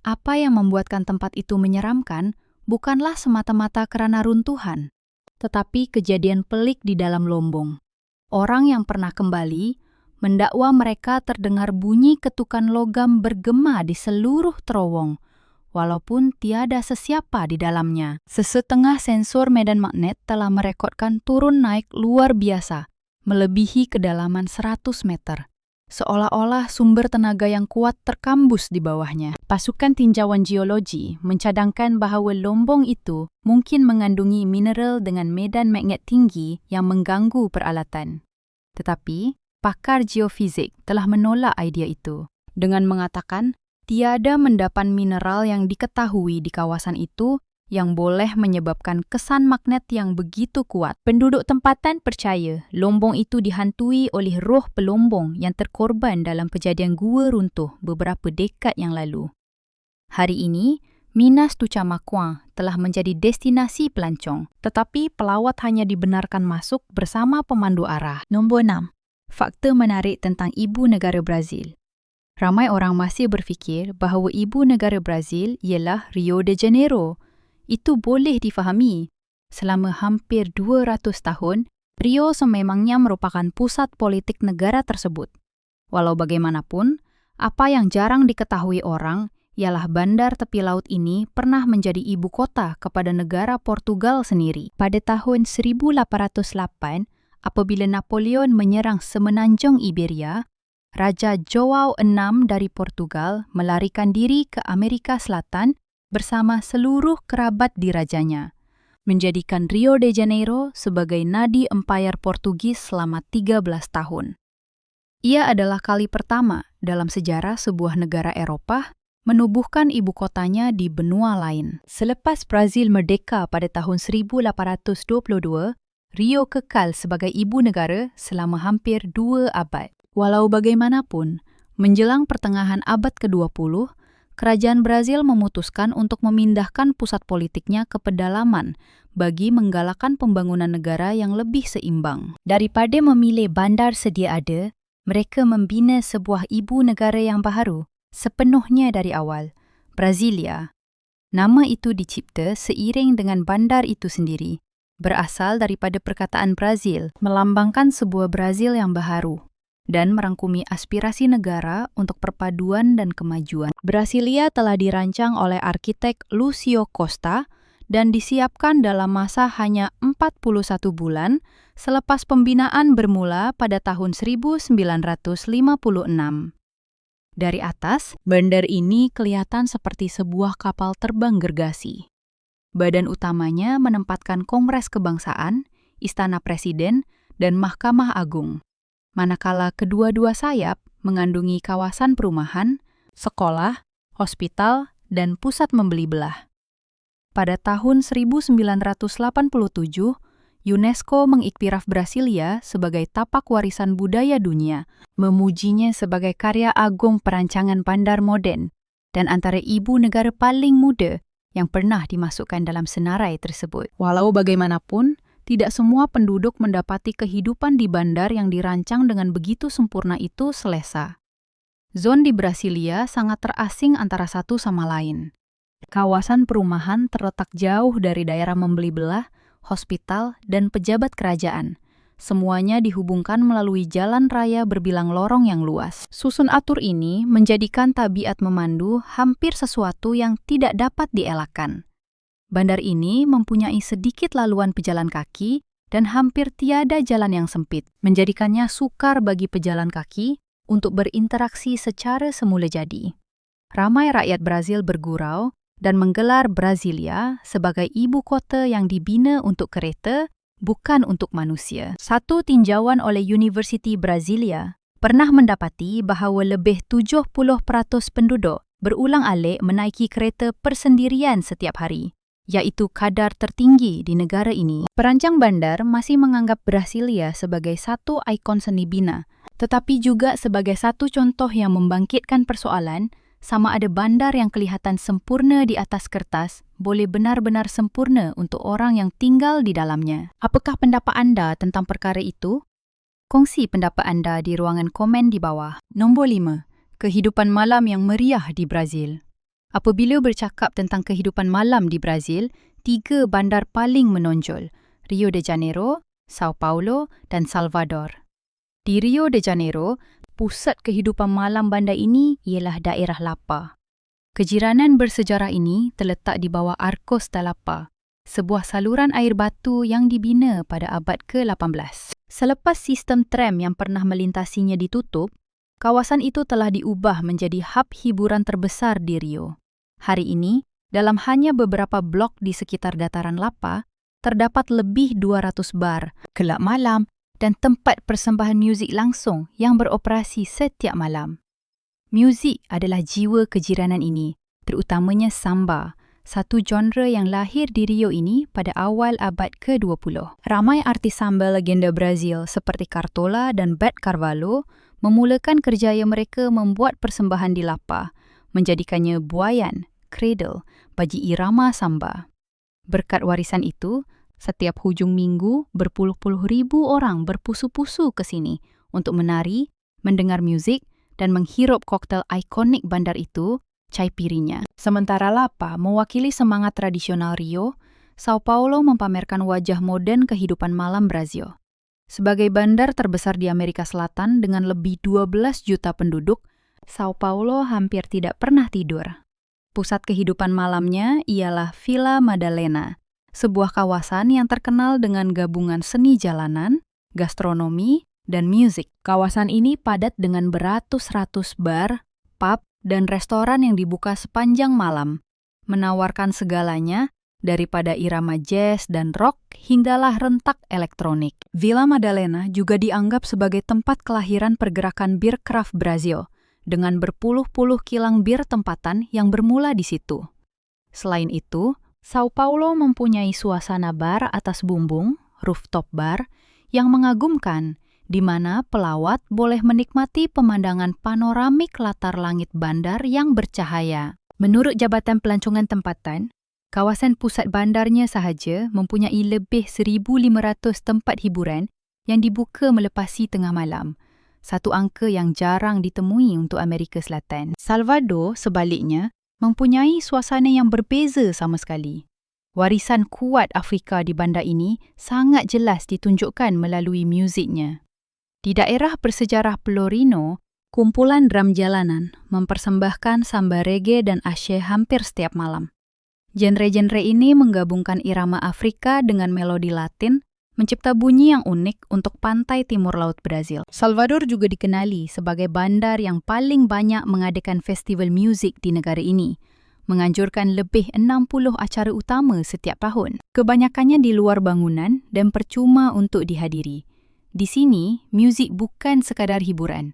Apa yang membuatkan tempat itu menyeramkan bukanlah semata-mata karena runtuhan, tetapi kejadian pelik di dalam lombong. Orang yang pernah kembali mendakwa mereka terdengar bunyi ketukan logam bergema di seluruh terowong, walaupun tiada sesiapa di dalamnya. Sesetengah sensor medan magnet telah merekodkan turun naik luar biasa, melebihi kedalaman 100 meter. Seolah-olah sumber tenaga yang kuat terkambus di bawahnya. Pasukan tinjauan geologi mencadangkan bahawa lombong itu mungkin mengandungi mineral dengan medan magnet tinggi yang mengganggu peralatan. Tetapi, pakar geofizik telah menolak idea itu dengan mengatakan tiada mendapan mineral yang diketahui di kawasan itu yang boleh menyebabkan kesan magnet yang begitu kuat. Penduduk tempatan percaya lombong itu dihantui oleh roh pelombong yang terkorban dalam kejadian gua runtuh beberapa dekad yang lalu. Hari ini, Minas do Camaquã telah menjadi destinasi pelancong, tetapi pelawat hanya dibenarkan masuk bersama pemandu arah. Nombor 6. Fakta menarik tentang ibu negara Brazil. Ramai orang masih berfikir bahawa ibu negara Brazil ialah Rio de Janeiro. Itu boleh difahami. Selama hampir 200 tahun, Rio sememangnya merupakan pusat politik negara tersebut. Walau bagaimanapun, apa yang jarang diketahui orang ialah bandar tepi laut ini pernah menjadi ibu kota kepada negara Portugal sendiri. Pada tahun 1808, apabila Napoleon menyerang semenanjung Iberia, Raja João VI dari Portugal melarikan diri ke Amerika Selatan bersama seluruh kerabat dirajanya, menjadikan Rio de Janeiro sebagai nadi Empire Portugis selama 13 tahun. Ia adalah kali pertama dalam sejarah sebuah negara Eropah menubuhkan ibu kotanya di benua lain. Selepas Brazil merdeka pada tahun 1822, Rio kekal sebagai ibu negara selama hampir 2 abad. Walau bagaimanapun, menjelang pertengahan abad ke-20, kerajaan Brazil memutuskan untuk memindahkan pusat politiknya ke pedalaman bagi menggalakkan pembangunan negara yang lebih seimbang. Daripada memilih bandar sedia ada, mereka membina sebuah ibu negara yang baru, sepenuhnya dari awal, Brasilia. Nama itu dicipta seiring dengan bandar itu sendiri, berasal daripada perkataan Brazil, melambangkan sebuah Brazil yang baharu, dan merangkumi aspirasi negara untuk perpaduan dan kemajuan. Brasilia telah dirancang oleh arsitek Lúcio Costa dan disiapkan dalam masa hanya 41 bulan selepas pembinaan bermula pada tahun 1956. Dari atas, bandar ini kelihatan seperti sebuah kapal terbang gergasi. Badan utamanya menempatkan Kongres Kebangsaan, Istana Presiden, dan Mahkamah Agung. Manakala kedua-dua sayap mengandungi kawasan perumahan, sekolah, hospital, dan pusat membeli belah. Pada tahun 1987, UNESCO mengiktiraf Brasilia sebagai tapak warisan budaya dunia, memujinya sebagai karya agung perancangan bandar moden dan antara ibu negara paling muda yang pernah dimasukkan dalam senarai tersebut. Walau bagaimanapun, tidak semua penduduk mendapati kehidupan di bandar yang dirancang dengan begitu sempurna itu selesa. Zon di Brasilia sangat terasing antara satu sama lain. Kawasan perumahan terletak jauh dari daerah membeli belah, hospital, dan pejabat kerajaan. Semuanya dihubungkan melalui jalan raya berbilang lorong yang luas. Susun atur ini menjadikan tabiat memandu hampir sesuatu yang tidak dapat dielakkan. Bandar ini mempunyai sedikit laluan pejalan kaki dan hampir tiada jalan yang sempit, menjadikannya sukar bagi pejalan kaki untuk berinteraksi secara semula jadi. Ramai rakyat Brazil bergurau dan menggelar Brasilia sebagai ibu kota yang dibina untuk kereta, bukan untuk manusia. Satu tinjauan oleh Universiti Brasilia pernah mendapati bahawa lebih 70% penduduk berulang-alik menaiki kereta persendirian setiap hari, iaitu kadar tertinggi di negara ini. Perancang bandar masih menganggap Brasilia sebagai satu ikon seni bina, tetapi juga sebagai satu contoh yang membangkitkan persoalan sama ada bandar yang kelihatan sempurna di atas kertas boleh benar-benar sempurna untuk orang yang tinggal di dalamnya. Apakah pendapat anda tentang perkara itu? Kongsi pendapat anda di ruangan komen di bawah. Nombor 5. Kehidupan malam yang meriah di Brazil. Apabila bercakap tentang kehidupan malam di Brazil, 3 bandar paling menonjol, Rio de Janeiro, Sao Paulo, dan Salvador. Di Rio de Janeiro, pusat kehidupan malam bandar ini ialah daerah Lapa. Kejiranan bersejarah ini terletak di bawah Arcos da Lapa, sebuah saluran air batu yang dibina pada abad ke-18. Selepas sistem tram yang pernah melintasinya ditutup, kawasan itu telah diubah menjadi hub hiburan terbesar di Rio. Hari ini, dalam hanya beberapa blok di sekitar dataran Lapa, terdapat lebih 200 bar, kelab malam, dan tempat persembahan muzik langsung yang beroperasi setiap malam. Muzik adalah jiwa kejiranan ini, terutamanya samba, satu genre yang lahir di Rio ini pada awal abad ke-20. Ramai artis samba legenda Brazil seperti Cartola dan Beth Carvalho memulakan kerjaya mereka membuat persembahan di Lapa, menjadikannya buayan, cradle, bagi irama samba. Berkat warisan itu, setiap hujung minggu, berpuluh-puluh ribu orang berpusu-pusu ke sini untuk menari, mendengar muzik, dan menghirup koktel ikonik bandar itu, caipirinya. Sementara Lapa mewakili semangat tradisional Rio, Sao Paulo mempamerkan wajah moden kehidupan malam Brazil. Sebagai bandar terbesar di Amerika Selatan dengan lebih 12 juta penduduk, Sao Paulo hampir tidak pernah tidur. Pusat kehidupan malamnya ialah Vila Madalena, sebuah kawasan yang terkenal dengan gabungan seni jalanan, gastronomi, dan musik. Kawasan ini padat dengan beratus-ratus bar, pub, dan restoran yang dibuka sepanjang malam, menawarkan segalanya daripada irama jazz dan rock hinggalah rentak elektronik. Vila Madalena juga dianggap sebagai tempat kelahiran pergerakan bir craft Brazil, dengan berpuluh-puluh kilang bir tempatan yang bermula di situ. Selain itu, Sao Paulo mempunyai suasana bar atas bumbung, rooftop bar, yang mengagumkan, di mana pelawat boleh menikmati pemandangan panoramik latar langit bandar yang bercahaya. Menurut Jabatan Pelancongan Tempatan, kawasan pusat bandarnya sahaja mempunyai lebih 1,500 tempat hiburan yang dibuka melepasi tengah malam, satu angka yang jarang ditemui untuk Amerika Selatan. Salvador, sebaliknya, mempunyai suasana yang berbeza sama sekali. Warisan kuat Afrika di bandar ini sangat jelas ditunjukkan melalui muziknya. Di daerah bersejarah Pelourinho, kumpulan drum jalanan mempersembahkan samba reggae dan aceh hampir setiap malam. Genre-genre ini menggabungkan irama Afrika dengan melodi Latin, mencipta bunyi yang unik untuk pantai timur laut Brazil. Salvador juga dikenali sebagai bandar yang paling banyak mengadakan festival muzik di negara ini, menganjurkan lebih 60 acara utama setiap tahun. Kebanyakannya di luar bangunan dan percuma untuk dihadiri. Di sini, muzik bukan sekadar hiburan.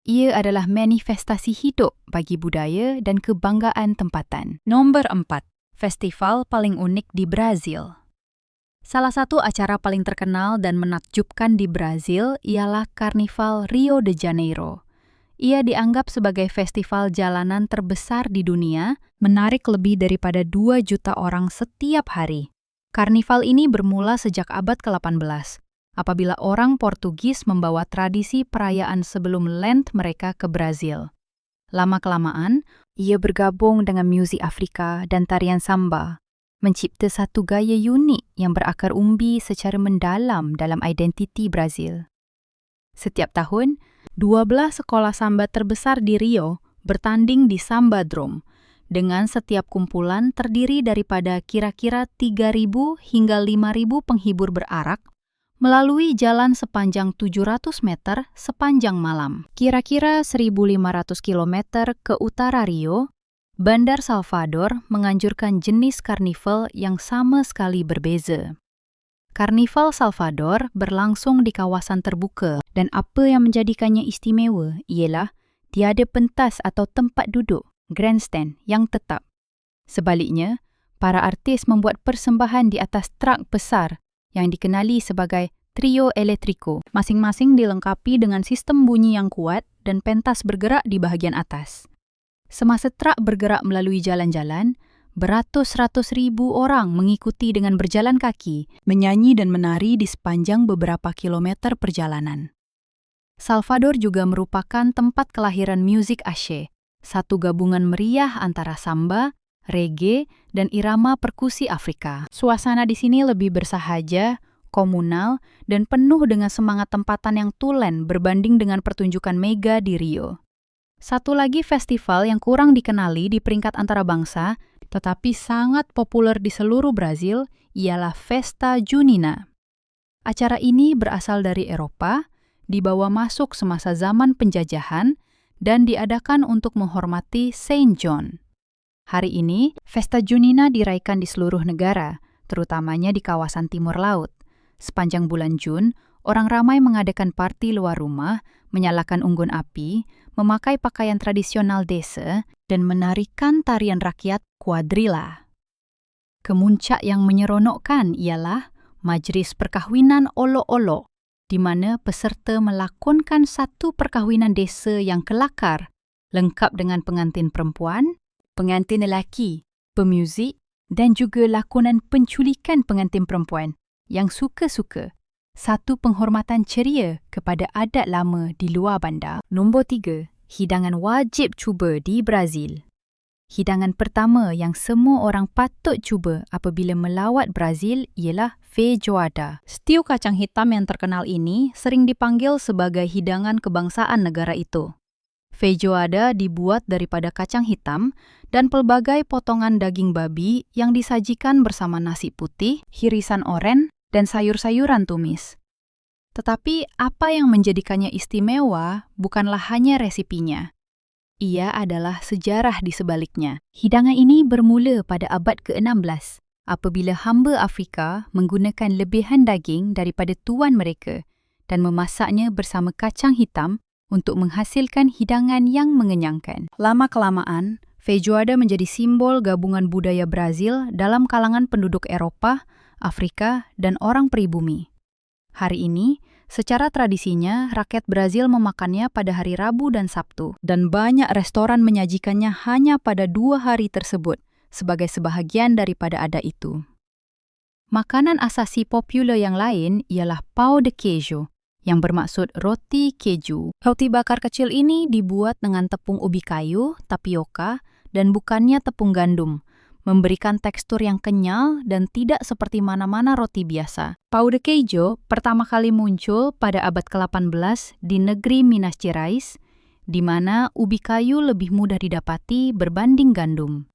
Ia adalah manifestasi hidup bagi budaya dan kebanggaan tempatan. Nombor 4. Festival paling unik di Brazil. Salah satu acara paling terkenal dan menakjubkan di Brazil ialah Karnival Rio de Janeiro. Ia dianggap sebagai festival jalanan terbesar di dunia, menarik lebih daripada 2 juta orang setiap hari. Karnival ini bermula sejak abad ke-18, apabila orang Portugis membawa tradisi perayaan sebelum Lent mereka ke Brazil. Lama-kelamaan, ia bergabung dengan muzik Afrika dan tarian samba, mencipta satu gaya unik yang berakar umbi secara mendalam dalam identiti Brazil. Setiap tahun, 12 sekolah samba terbesar di Rio bertanding di Sambadrome, dengan setiap kumpulan terdiri daripada kira-kira 3.000 hingga 5.000 penghibur berarak, melalui jalan sepanjang 700 meter sepanjang malam. Kira-kira 1.500 kilometer ke utara Rio, Bandar Salvador menganjurkan jenis karnival yang sama sekali berbeza. Karnival Salvador berlangsung di kawasan terbuka dan apa yang menjadikannya istimewa ialah tiada pentas atau tempat duduk, grandstand yang tetap. Sebaliknya, para artis membuat persembahan di atas trak besar yang dikenali sebagai trio elétrico, masing-masing dilengkapi dengan sistem bunyi yang kuat dan pentas bergerak di bahagian atas. Semasa trak bergerak melalui jalan-jalan, beratus-ratus ribu orang mengikuti dengan berjalan kaki, menyanyi dan menari di sepanjang beberapa kilometer perjalanan. Salvador juga merupakan tempat kelahiran muzik aceh, satu gabungan meriah antara samba, reggae, dan irama perkusi Afrika. Suasana di sini lebih bersahaja, komunal, dan penuh dengan semangat tempatan yang tulen berbanding dengan pertunjukan mega di Rio. Satu lagi festival yang kurang dikenali di peringkat antarabangsa, tetapi sangat populer di seluruh Brazil, ialah Festa Junina. Acara ini berasal dari Eropa, dibawa masuk semasa zaman penjajahan, dan diadakan untuk menghormati Saint John. Hari ini, Festa Junina dirayakan di seluruh negara, terutamanya di kawasan timur laut. Sepanjang bulan Jun, orang ramai mengadakan parti luar rumah, menyalakan unggun api, memakai pakaian tradisional desa, dan menarikan tarian rakyat kuadrilla. Kemuncak yang menyeronokkan ialah majlis perkahwinan olok-olok, di mana peserta melakonkan satu perkahwinan desa yang kelakar, lengkap dengan pengantin perempuan, pengantin lelaki, pemuzik, dan juga lakonan penculikan pengantin perempuan yang suka-suka. Satu penghormatan ceria kepada adat lama di luar bandar. Nombor 3. Hidangan wajib cuba di Brazil. Hidangan pertama yang semua orang patut cuba apabila melawat Brazil ialah feijoada. Stew kacang hitam yang terkenal ini sering dipanggil sebagai hidangan kebangsaan negara itu. Feijoada dibuat daripada kacang hitam dan pelbagai potongan daging babi yang disajikan bersama nasi putih, irisan oren, dan sayur-sayuran tumis. Tetapi apa yang menjadikannya istimewa bukanlah hanya resipinya. Ia adalah sejarah di sebaliknya. Hidangan ini bermula pada abad ke-16 apabila hamba Afrika menggunakan lebihan daging daripada tuan mereka dan memasaknya bersama kacang hitam untuk menghasilkan hidangan yang mengenyangkan. Lama-kelamaan, feijoada menjadi simbol gabungan budaya Brazil dalam kalangan penduduk Eropah, Afrika, dan orang pribumi. Hari ini, secara tradisinya, rakyat Brazil memakannya pada hari Rabu dan Sabtu, dan banyak restoran menyajikannya hanya pada 2 hari tersebut sebagai sebahagian daripada adat itu. Makanan asasi popular yang lain ialah pão de queijo, yang bermaksud roti keju. Roti bakar kecil ini dibuat dengan tepung ubi kayu, tapioka, dan bukannya tepung gandum, memberikan tekstur yang kenyal dan tidak seperti mana-mana roti biasa. Pão de queijo pertama kali muncul pada abad ke-18 di negeri Minas Gerais, di mana ubi kayu lebih mudah didapati berbanding gandum.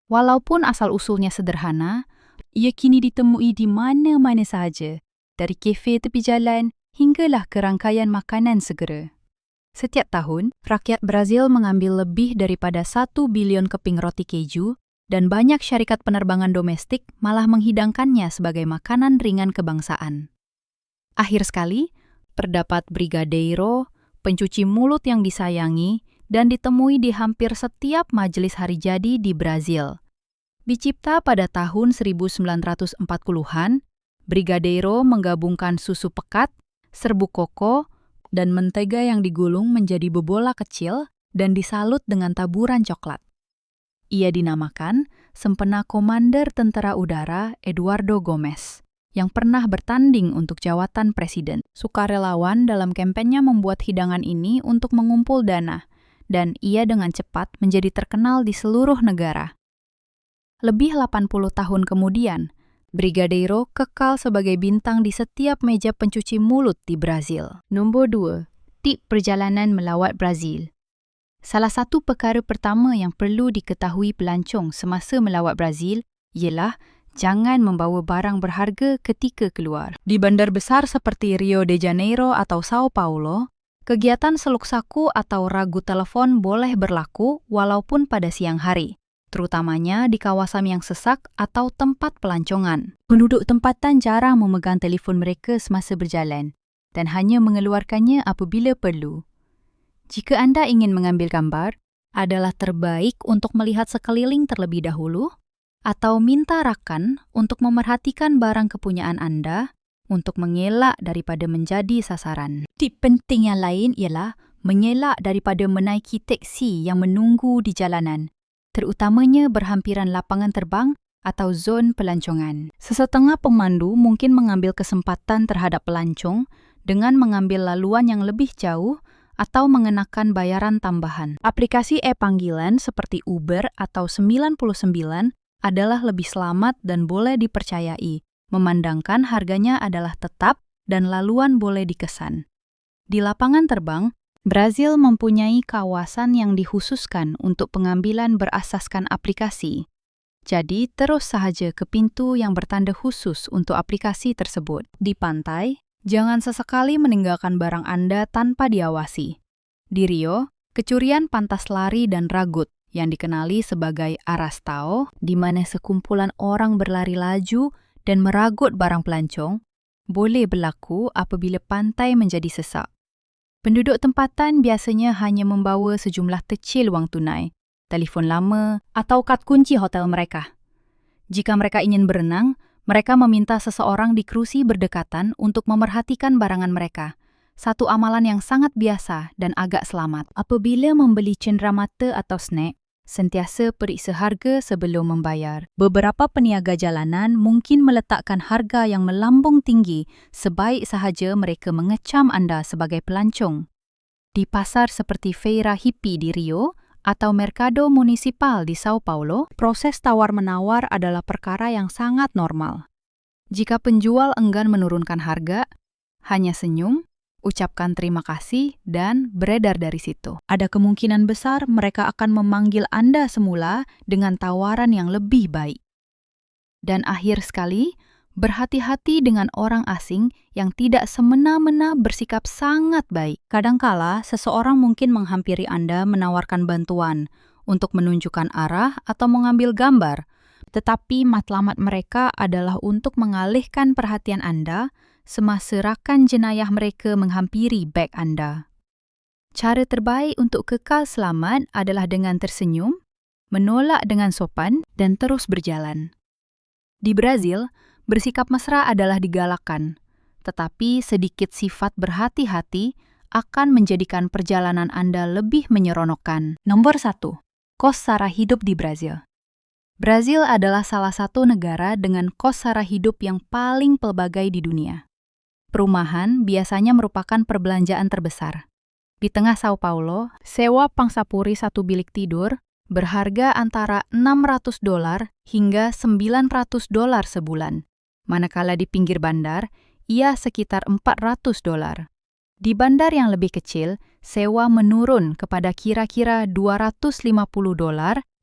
Walaupun asal-usulnya sederhana, ia kini ditemui di mana-mana sahaja, dari kafe tepi jalan hinggalah ke rangkaian makanan segera. Setiap tahun, rakyat Brazil mengambil lebih daripada 1 bilion keping roti keju dan banyak syarikat penerbangan domestik malah menghidangkannya sebagai makanan ringan kebangsaan. Akhir sekali, terdapat brigadeiro, pencuci mulut yang disayangi, dan ditemui di hampir setiap majelis hari jadi di Brazil. Dicipta pada tahun 1940-an, brigadeiro menggabungkan susu pekat, serbuk koko, dan mentega yang digulung menjadi bobola kecil dan disalut dengan taburan coklat. Ia dinamakan Sempena Komander Tentara Udara Eduardo Gomes, yang pernah bertanding untuk jawatan presiden. Sukarelawan dalam kampanye membuat hidangan ini untuk mengumpul dana, dan ia dengan cepat menjadi terkenal di seluruh negara. Lebih 80 tahun kemudian, brigadeiro kekal sebagai bintang di setiap meja pencuci mulut di Brazil. Nombor 2. Tip perjalanan melawat Brazil. Salah satu perkara pertama yang perlu diketahui pelancong semasa melawat Brazil ialah jangan membawa barang berharga ketika keluar. Di bandar besar seperti Rio de Janeiro atau Sao Paulo, kegiatan seluk saku atau ragu telefon boleh berlaku walaupun pada siang hari, terutamanya di kawasan yang sesak atau tempat pelancongan. Penduduk tempatan jarang memegang telefon mereka semasa berjalan dan hanya mengeluarkannya apabila perlu. Jika anda ingin mengambil gambar, adalah terbaik untuk melihat sekeliling terlebih dahulu atau minta rakan untuk memerhatikan barang kepunyaan anda untuk mengelak daripada menjadi sasaran. Tip penting yang lain ialah mengelak daripada menaiki teksi yang menunggu di jalanan, terutamanya berhampiran lapangan terbang atau zon pelancongan. Sesetengah pemandu mungkin mengambil kesempatan terhadap pelancong dengan mengambil laluan yang lebih jauh atau mengenakan bayaran tambahan. Aplikasi e-panggilan seperti Uber atau 99 adalah lebih selamat dan boleh dipercayai, memandangkan harganya adalah tetap dan laluan boleh dikesan. Di lapangan terbang, Brazil mempunyai kawasan yang dikhususkan untuk pengambilan berasaskan aplikasi. Jadi, terus sahaja ke pintu yang bertanda khusus untuk aplikasi tersebut. Di pantai, jangan sesekali meninggalkan barang Anda tanpa diawasi. Di Rio, kecurian pantas lari dan ragut yang dikenali sebagai arrastao, di mana sekumpulan orang berlari laju dan meragut barang pelancong, boleh berlaku apabila pantai menjadi sesak. Penduduk tempatan biasanya hanya membawa sejumlah kecil wang tunai, telefon lama, atau kad kunci hotel mereka. Jika mereka ingin berenang, mereka meminta seseorang di kerusi berdekatan untuk memerhatikan barangan mereka. Satu amalan yang sangat biasa dan agak selamat. Apabila membeli cenderamata atau snack, sentiasa periksa harga sebelum membayar. Beberapa peniaga jalanan mungkin meletakkan harga yang melambung tinggi sebaik sahaja mereka mengecam anda sebagai pelancong. Di pasar seperti Feira Hippie di Rio, atau Mercado Municipal di Sao Paulo, proses tawar-menawar adalah perkara yang sangat normal. Jika penjual enggan menurunkan harga, hanya senyum, ucapkan terima kasih, dan beredar dari situ. Ada kemungkinan besar mereka akan memanggil Anda semula dengan tawaran yang lebih baik. Dan akhir sekali, berhati-hati dengan orang asing yang tidak semena-mena bersikap sangat baik. Kadangkala, seseorang mungkin menghampiri Anda menawarkan bantuan untuk menunjukkan arah atau mengambil gambar, tetapi matlamat mereka adalah untuk mengalihkan perhatian Anda semasa rakan jenayah mereka menghampiri beg Anda. Cara terbaik untuk kekal selamat adalah dengan tersenyum, menolak dengan sopan, dan terus berjalan. Di Brazil, bersikap mesra adalah digalakkan, tetapi sedikit sifat berhati-hati akan menjadikan perjalanan Anda lebih menyeronokkan. Nomor 1. Kos sara hidup di Brazil. Brazil adalah salah satu negara dengan kos sara hidup yang paling pelbagai di dunia. Perumahan biasanya merupakan perbelanjaan terbesar. Di tengah Sao Paulo, sewa pangsapuri satu bilik tidur berharga antara $600 hingga $900 sebulan, manakala di pinggir bandar, ia sekitar $400. Di bandar yang lebih kecil, sewa menurun kepada kira-kira $250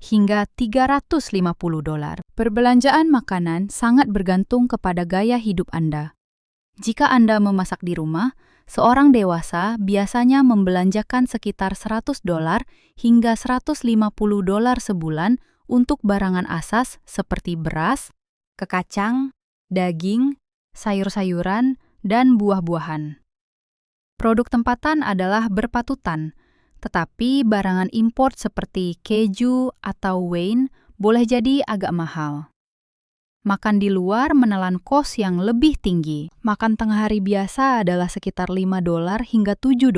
hingga $350. Perbelanjaan makanan sangat bergantung kepada gaya hidup Anda. Jika Anda memasak di rumah, seorang dewasa biasanya membelanjakan sekitar $100 hingga $150 sebulan untuk barangan asas seperti beras, kekacang, daging, sayur-sayuran, dan buah-buahan. Produk tempatan adalah berpatutan, tetapi barangan import seperti keju atau wine boleh jadi agak mahal. Makan di luar menelan kos yang lebih tinggi. Makan tengah hari biasa adalah sekitar $5 hingga $7,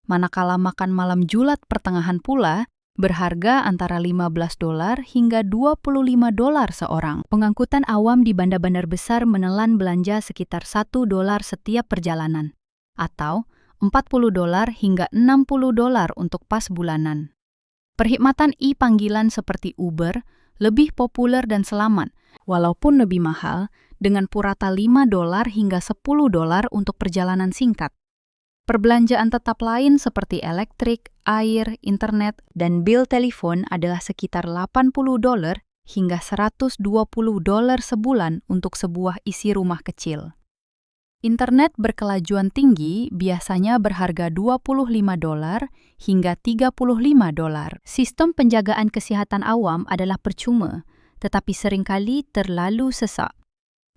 manakala makan malam julat pertengahan pula berharga antara $15 hingga $25 seorang. Pengangkutan awam di bandar-bandar besar menelan belanja sekitar $1 setiap perjalanan, atau $40 hingga $60 untuk pas bulanan. Perkhidmatan e-panggilan seperti Uber lebih populer dan selamat, walaupun lebih mahal, dengan purata $5 hingga $10 untuk perjalanan singkat. Perbelanjaan tetap lain seperti elektrik, air, internet, dan bil telepon adalah sekitar $80 hingga $120 sebulan untuk sebuah isi rumah kecil. Internet berkelajuan tinggi biasanya berharga $25 hingga $35. Sistem penjagaan kesihatan awam adalah percuma, tetapi seringkali terlalu sesak.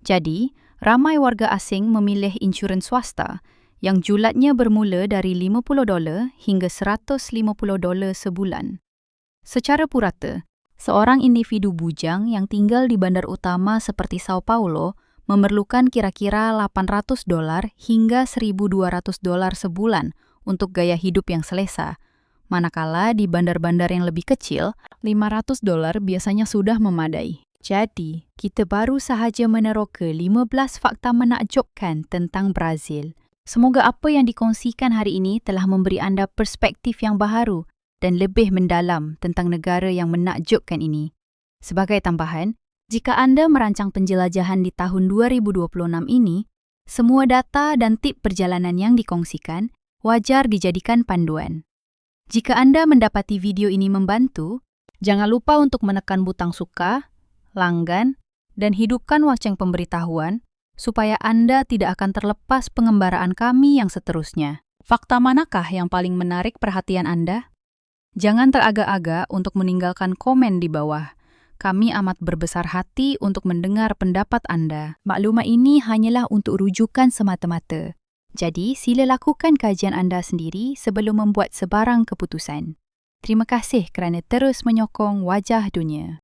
Jadi, ramai warga asing memilih insurans swasta yang julatnya bermula dari $50 hingga $150 sebulan. Secara purata, seorang individu bujang yang tinggal di bandar utama seperti Sao Paulo memerlukan kira-kira $800 hingga $1.200 sebulan untuk gaya hidup yang selesa, manakala di bandar-bandar yang lebih kecil, $500 biasanya sudah memadai. Jadi, kita baru sahaja meneroka 15 fakta menakjubkan tentang Brazil. Semoga apa yang dikongsikan hari ini telah memberi anda perspektif yang baharu dan lebih mendalam tentang negara yang menakjubkan ini. Sebagai tambahan, jika anda merancang penjelajahan di tahun 2026 ini, semua data dan tip perjalanan yang dikongsikan wajar dijadikan panduan. Jika anda mendapati video ini membantu, jangan lupa untuk menekan butang suka, langgan, dan hidupkan lonceng pemberitahuan supaya anda tidak akan terlepas pengembaraan kami yang seterusnya. Fakta manakah yang paling menarik perhatian anda? Jangan teragak-agak untuk meninggalkan komen di bawah. Kami amat berbesar hati untuk mendengar pendapat anda. Maklumat ini hanyalah untuk rujukan semata-mata. Jadi, sila lakukan kajian anda sendiri sebelum membuat sebarang keputusan. Terima kasih kerana terus menyokong Wajah Dunia.